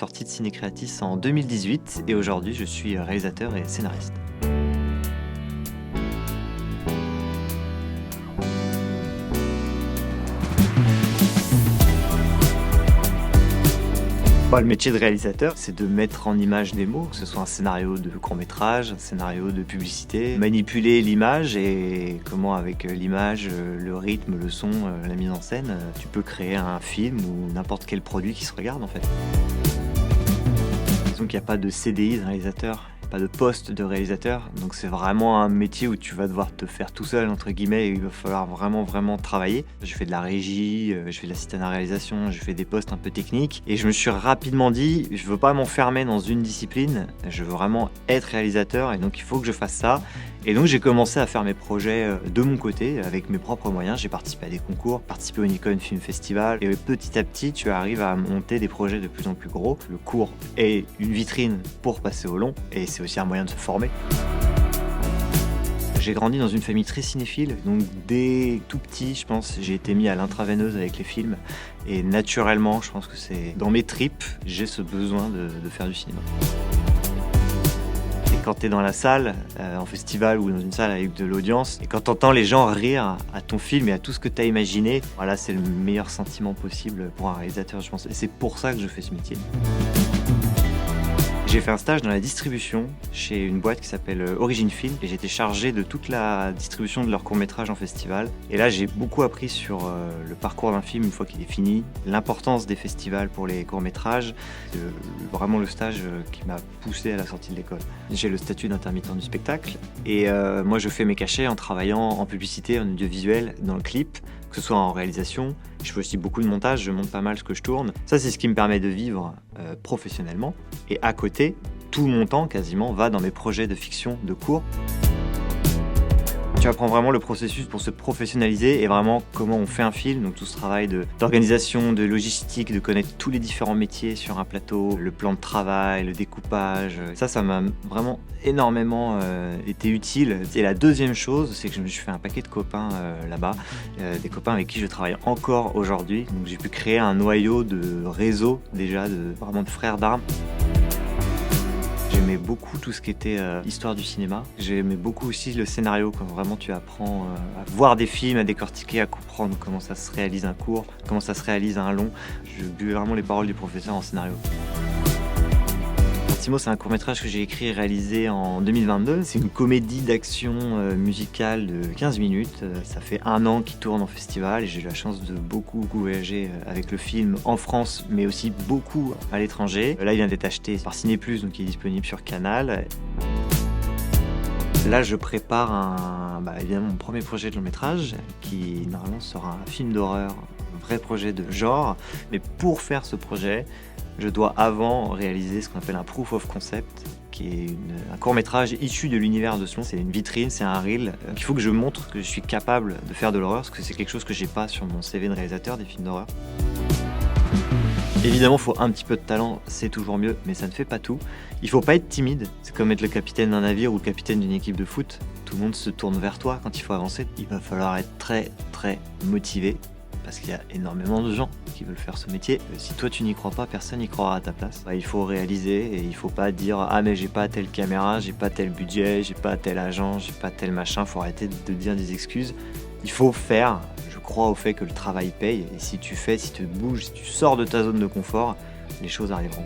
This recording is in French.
sorti de Ciné Creatis en 2018 et aujourd'hui je suis réalisateur et scénariste. Le métier de réalisateur, c'est de mettre en image des mots, que ce soit un scénario de court-métrage, un scénario de publicité, manipuler l'image et comment avec l'image, le rythme, le son, la mise en scène, tu peux créer un film ou n'importe quel produit qui se regarde en fait. Disons qu'il n'y a pas de CDI de réalisateur, pas de poste de réalisateur, donc c'est vraiment un métier où tu vas devoir te faire tout seul entre guillemets et il va falloir vraiment travailler. Je fais de la régie, je fais de l'assistant à réalisation, je fais des postes un peu techniques et je me suis rapidement dit je veux pas m'enfermer dans une discipline, je veux vraiment être réalisateur et donc il faut que je fasse ça. Et donc j'ai commencé à faire mes projets de mon côté, avec mes propres moyens. J'ai participé à des concours, participé au Nikon Film Festival. Et petit à petit, tu arrives à monter des projets de plus en plus gros. Le court est une vitrine pour passer au long, et c'est aussi un moyen de se former. J'ai grandi dans une famille très cinéphile, donc dès tout petit, je pense, j'ai été mis à l'intraveineuse avec les films. Et naturellement, je pense que c'est dans mes tripes, j'ai ce besoin de faire du cinéma. Quand tu es dans la salle, en festival ou dans une salle avec de l'audience, et quand tu entends les gens rire à ton film et à tout ce que tu as imaginé, voilà, c'est le meilleur sentiment possible pour un réalisateur, je pense. Et c'est pour ça que je fais ce métier. J'ai fait un stage dans la distribution chez une boîte qui s'appelle Origine Film et j'étais chargé de toute la distribution de leurs courts-métrages en festival. Et là, j'ai beaucoup appris sur le parcours d'un film une fois qu'il est fini, l'importance des festivals pour les courts-métrages, vraiment le stage qui m'a poussé à la sortie de l'école. J'ai le statut d'intermittent du spectacle et moi, je fais mes cachets en travaillant en publicité, en audiovisuel, dans le clip, que ce soit en réalisation. Je fais aussi beaucoup de montage, je monte pas mal ce que je tourne. Ça, c'est ce qui me permet de vivre professionnellement. Et à côté, tout mon temps, quasiment, va dans mes projets de fiction, de cours. Tu apprends vraiment le processus pour se professionnaliser et vraiment comment on fait un film. Donc tout ce travail d'organisation, de logistique, de connaître tous les différents métiers sur un plateau, le plan de travail, le découpage. Ça m'a vraiment énormément été utile. Et la deuxième chose, c'est que je me suis fait un paquet de copains là-bas, des copains avec qui je travaille encore aujourd'hui. Donc j'ai pu créer un noyau de réseau déjà, vraiment de frères d'armes. J'aimais beaucoup tout ce qui était histoire du cinéma. J'aimais beaucoup aussi le scénario, quand vraiment tu apprends à voir des films, à décortiquer, à comprendre comment ça se réalise un court, comment ça se réalise un long. Je buvais vraiment les paroles du professeur en scénario. Simo, c'est un court-métrage que j'ai écrit et réalisé en 2022. C'est une comédie d'action musicale de 15 minutes. Ça fait 1 an qu'il tourne en festival et j'ai eu la chance de beaucoup voyager avec le film en France, mais aussi beaucoup à l'étranger. Là, il vient d'être acheté par Ciné+, donc il est disponible sur Canal. Là, je prépare évidemment mon premier projet de long-métrage qui normalement sera un film d'horreur, un vrai projet de genre. Mais pour faire ce projet, je dois avant réaliser ce qu'on appelle un proof of concept, qui est un court-métrage issu de l'univers de Slon. C'est une vitrine, c'est un reel. Il faut que je montre que je suis capable de faire de l'horreur, parce que c'est quelque chose que j'ai pas sur mon CV de réalisateur, des films d'horreur. Évidemment, il faut un petit peu de talent, c'est toujours mieux, mais ça ne fait pas tout. Il faut pas être timide, c'est comme être le capitaine d'un navire ou le capitaine d'une équipe de foot. Tout le monde se tourne vers toi quand il faut avancer. Il va falloir être très motivé, parce qu'il y a énormément de gens qui veulent faire ce métier. Si toi tu n'y crois pas, personne n'y croira à ta place. Il faut réaliser et il faut pas dire « Ah mais j'ai pas telle caméra, j'ai pas tel budget, j'ai pas tel agent, j'ai pas tel machin ». Faut arrêter de dire des excuses. Il faut faire. Je crois au fait que le travail paye et si tu fais, si tu bouges, si tu sors de ta zone de confort, les choses arriveront.